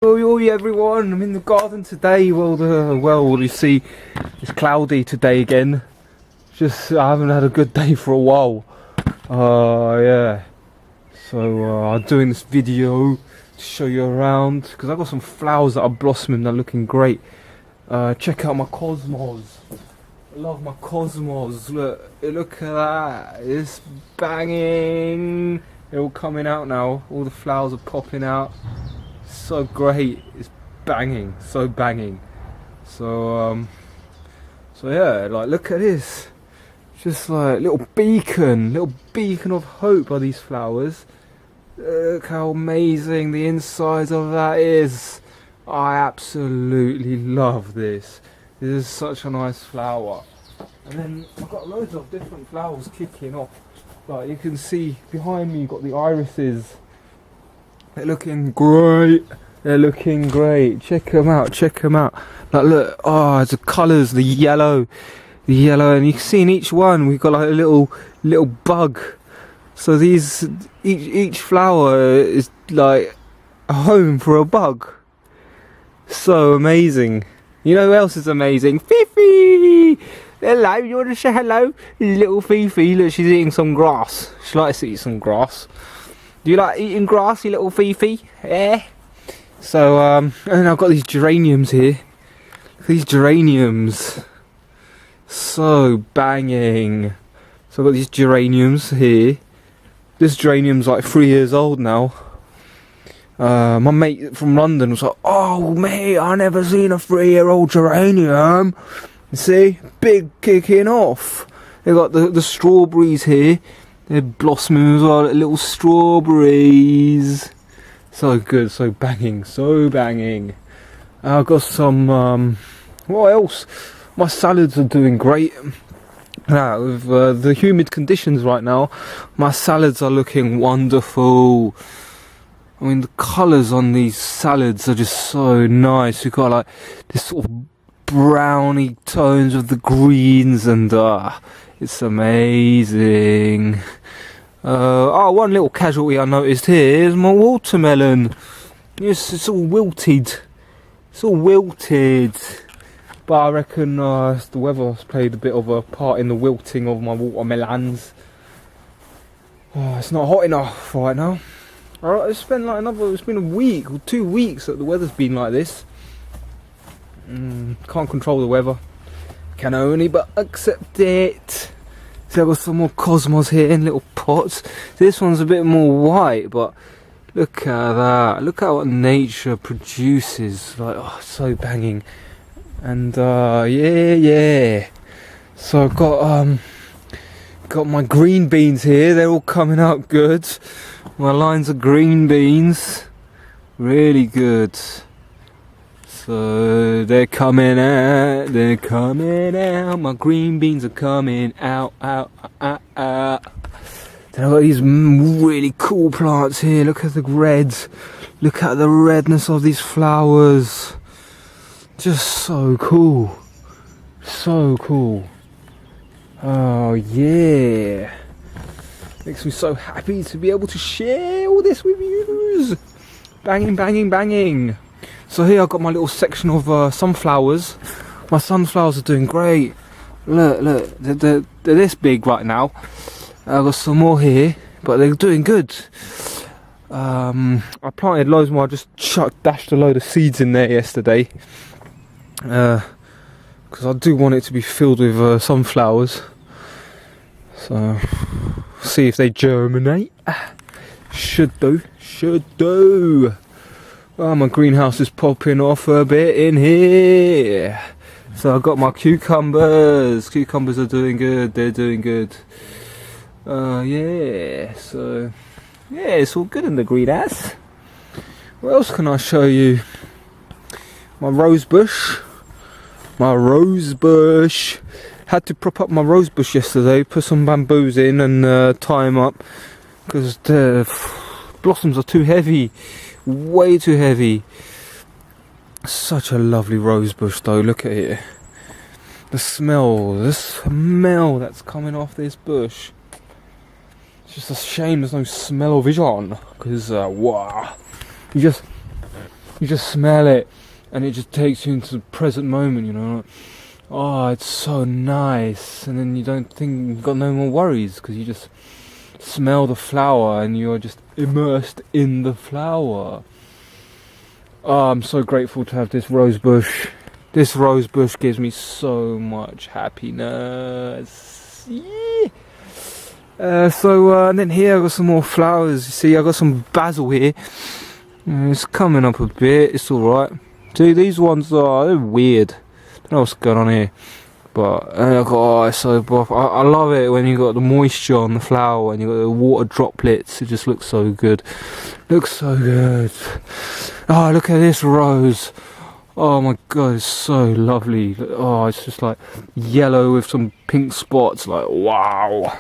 Oi everyone, I'm in the garden today. Well, you see, it's cloudy today again. Just I haven't had a good day for a while. Yeah. So I'm doing this video to show you around because I've got some flowers that are blossoming. They're looking great. Check out my cosmos. I love my cosmos. Look at that. It's banging. They're all coming out now. All the flowers are popping out. So great, it's banging, so banging. So yeah, like look at this, just like little beacon of hope are these flowers. Look how amazing the inside of that is. I absolutely love this. This is such a nice flower. And then I've got loads of different flowers kicking off. Like you can see behind me, you've got the irises. They're looking great. They're looking great. Check them out. Check them out. Like look. Oh, the colours. The yellow, and you can see in each one we've got like a little bug. So these each flower is like a home for a bug. So amazing. You know who else is amazing? Fifi. Hello. You want to say hello? Little Fifi. Look, she's eating some grass. She likes to eat some grass. Do you like eating grass, you little Fifi? Yeah. So, and then I've got these geraniums here. These geraniums. So banging. So I've got these geraniums here. This geranium's like 3 years old now. My mate from London was like, oh mate, I never seen a 3-year-old geranium. You see? Big kicking off. They've got the strawberries here. They're blossoming as well, little strawberries. So good, so banging, so banging. I've got some, what else? My salads are doing great. With the humid conditions right now, my salads are looking wonderful. I mean, the colours on these salads are just so nice. You've got like this sort of browny tones of the greens and it's amazing. One little casualty I noticed here is my watermelon. Yes, it's all wilted. It's all wilted. But I reckon the weather's played a bit of a part in the wilting of my watermelons. It's not hot enough right now. Alright, it's been a week or 2 weeks that the weather's been like this. Can't control the weather. Can only but accept it. So I've got some more cosmos here in little pots. This one's a bit more white, but look at that. Look at what nature produces. Like, oh, so banging. And yeah. So I've got my green beans here. They're all coming out good. My lines of green beans, really good. So they're coming out, my green beans are coming out. Then I've got these really cool plants here. Look at the reds, look at the redness of these flowers. Just so cool, so cool. Oh yeah, makes me so happy to be able to share all this with you. Banging, banging, banging. So here I've got my little section of sunflowers. My sunflowers are doing great. Look, they're this big right now. I've got some more here, but they're doing good. I planted loads more. I just dashed a load of seeds in there yesterday. Because I do want it to be filled with sunflowers. So, see if they germinate. Should do. Oh, my greenhouse is popping off a bit in here. So I've got my cucumbers. Cucumbers are doing good. They're doing good. Yeah. So, yeah, it's all good in the greenhouse. What else can I show you? My rose bush. Had to prop up my rose bush yesterday. Put some bamboos in and tie them up because the blossoms are too heavy. Way too heavy. Such a lovely rose bush though, look at it. The smell that's coming off this bush. It's just a shame there's no smell-o-vision, because wow. You just You just smell it, and it just takes you into the present moment, you know. Oh, it's so nice. And then you don't think you've got no more worries, because you just smell the flower and you're just immersed in the flower. Oh, I'm so grateful to have this rose bush. This rose bush gives me so much happiness. Yeah. And then here I got some more flowers. You see, I got some basil here. It's coming up a bit. It's alright. See, these ones they're weird. Don't know what's going on here. But it's so buff. I love it when you got the moisture on the flower and you got the water droplets. It just looks so good. Looks so good. Oh, look at this rose. Oh my god, it's so lovely. Oh, it's just like yellow with some pink spots. Like wow.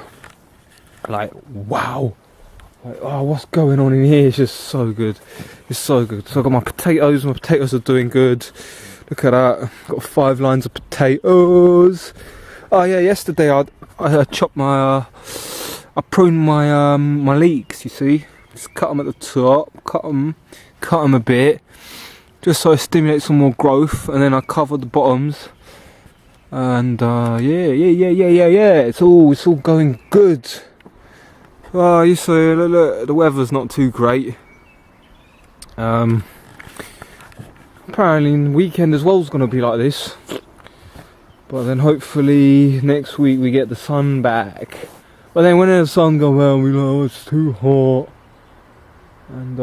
Like wow. Like, oh, what's going on in here? It's just so good. It's so good. So I got my potatoes. My potatoes are doing good. Look at that. Got 5 lines of potatoes. Oh yeah, yesterday I chopped my I pruned my my leeks. You see, just cut them at the top. Cut them a bit, just so it stimulates some more growth. And then I covered the bottoms. And yeah. It's all going good. Oh, you see, look, the weather's not too great. Apparently the weekend as well is going to be like this, but then hopefully next week we get the sun back. But then when the sun goes out, we know it's too hot, and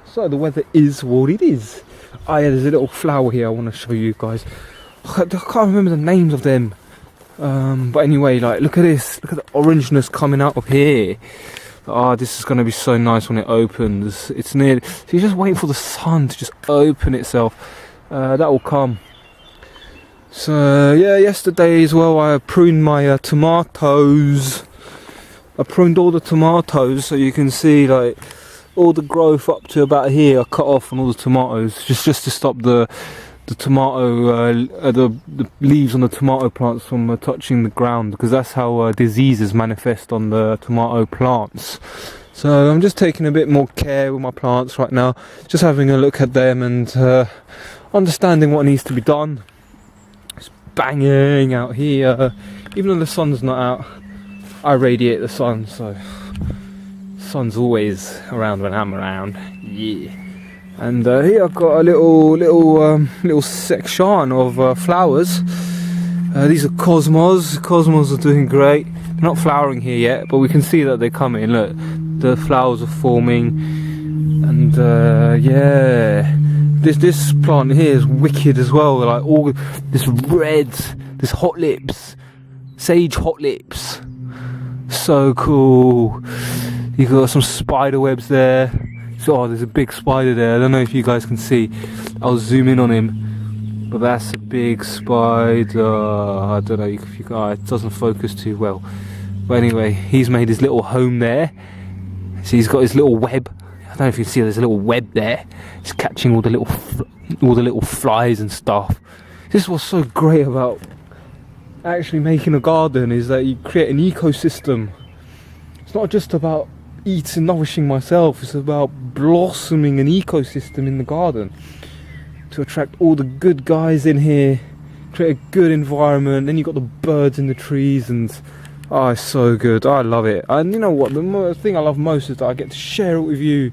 so the weather is what it is. Oh yeah, there's a little flower here I want to show you guys. I can't remember the names of them, but anyway, like look at this, look at the orangeness coming out of here. Oh, this is going to be so nice when it opens. It's near, so you're just waiting for the sun to just open itself. That will come. So yeah, yesterday as well I pruned my tomatoes. I pruned all the tomatoes, so you can see like all the growth up to about here I cut off on all the tomatoes, just to stop the tomato the leaves on the tomato plants from touching the ground, because that's how diseases manifest on the tomato plants. So I'm just taking a bit more care with my plants right now, just having a look at them and understanding what needs to be done. It's banging out here, even though the sun's not out. I radiate the sun, so the sun's always around when I'm around. Yeah. And here I've got a little section of flowers. These are cosmos. Cosmos are doing great. They're not flowering here yet, but we can see that they're coming. Look, the flowers are forming, and yeah, this plant here is wicked as well. Like all this red, this hot lips, sage hot lips, so cool. You got some spider webs there. So, there's a big spider there. I don't know if you guys can see. I'll zoom in on him, but that's a big spider. I don't know if you guys, it doesn't focus too well. But anyway, he's made his little home there. So he's got his little web. I don't know if you can see. There's a little web there. It's catching all the little flies and stuff. This is what's so great about actually making a garden, is that you create an ecosystem. It's not just about nourishing myself, it's about blossoming an ecosystem in the garden to attract all the good guys in here, create a good environment. Then you've got the birds in the trees, and oh, it's so good. I love it. And you know what, the thing I love most is that I get to share it with you,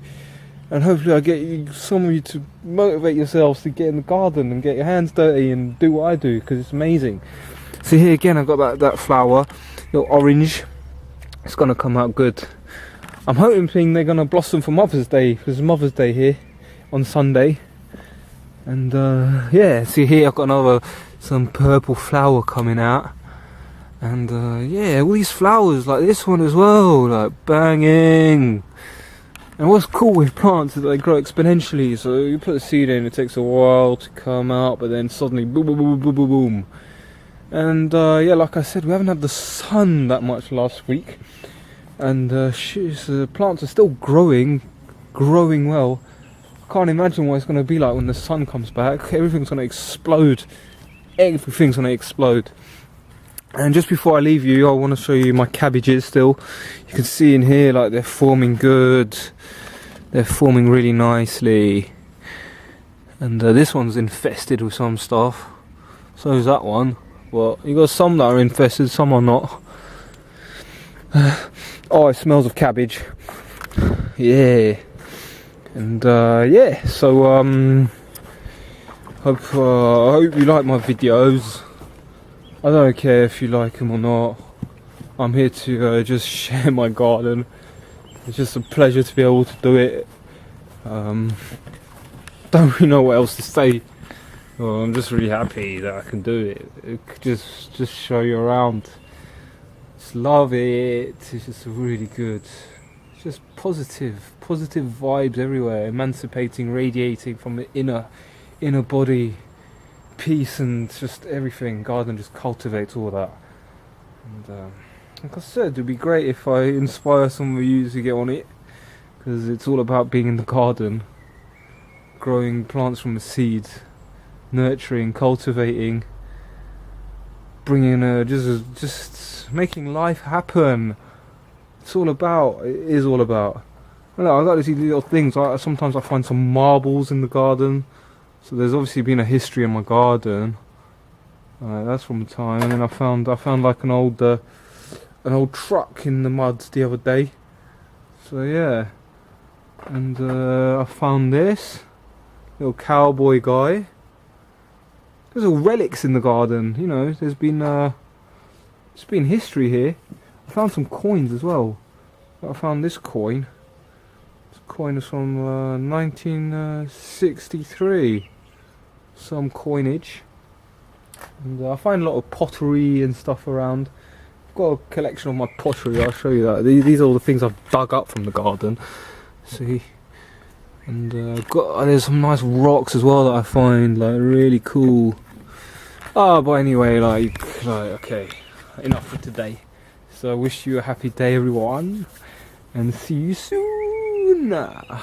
and hopefully I get some of you to motivate yourselves to get in the garden and get your hands dirty and do what I do, because it's amazing. So here again I've got that flower, little orange. It's going to come out good. I'm hoping they're going to blossom for Mother's Day, because it's Mother's Day here on Sunday. And yeah, see here I've got some purple flower coming out. And yeah, all these flowers, like this one as well, like banging. And what's cool with plants is that they grow exponentially. So you put the seed in, it takes a while to come out, but then suddenly boom, boom, boom, boom, boom, boom. And yeah, like I said, we haven't had the sun that much last week. And the plants are still growing well. I can't imagine what it's going to be like when the sun comes back. Everything's going to explode. Everything's going to explode. And just before I leave you, I want to show you my cabbages still. You can see in here, like, they're forming good. They're forming really nicely. And this one's infested with some stuff. So is that one. Well, you got some that are infested, some are not. Oh, it smells of cabbage. Yeah. And yeah, so I hope you like my videos. I don't care if you like them or not. I'm here to just share my garden. It's just a pleasure to be able to do it. Don't really know what else to say. Well, I'm just really happy that I can do it. Just show you around. Just love it. It's just really good. It's just positive vibes everywhere. Emancipating, radiating from the inner body. Peace and just everything. Garden just cultivates all that. And like I said, it'd be great if I inspire some of you to get on it, because it's all about being in the garden, growing plants from the seed, nurturing, cultivating, bringing just making life happen. It's all about. It is all about. I got these little things. Sometimes I find some marbles in the garden. So there's obviously been a history in my garden. That's from the time. And then I found like an old truck in the mud the other day. So yeah. And I found this little cowboy guy. There's all relics in the garden. You know, there's been history here. I found some coins as well. I found this coin. This coin is from 1963. Some coinage. And I find a lot of pottery and stuff around. I've got a collection of my pottery. I'll show you that. These are all the things I've dug up from the garden. See. And there's some nice rocks as well that I find, like, really cool. But anyway, like okay, enough for today. So I wish you a happy day, everyone, and see you soon. Yeah.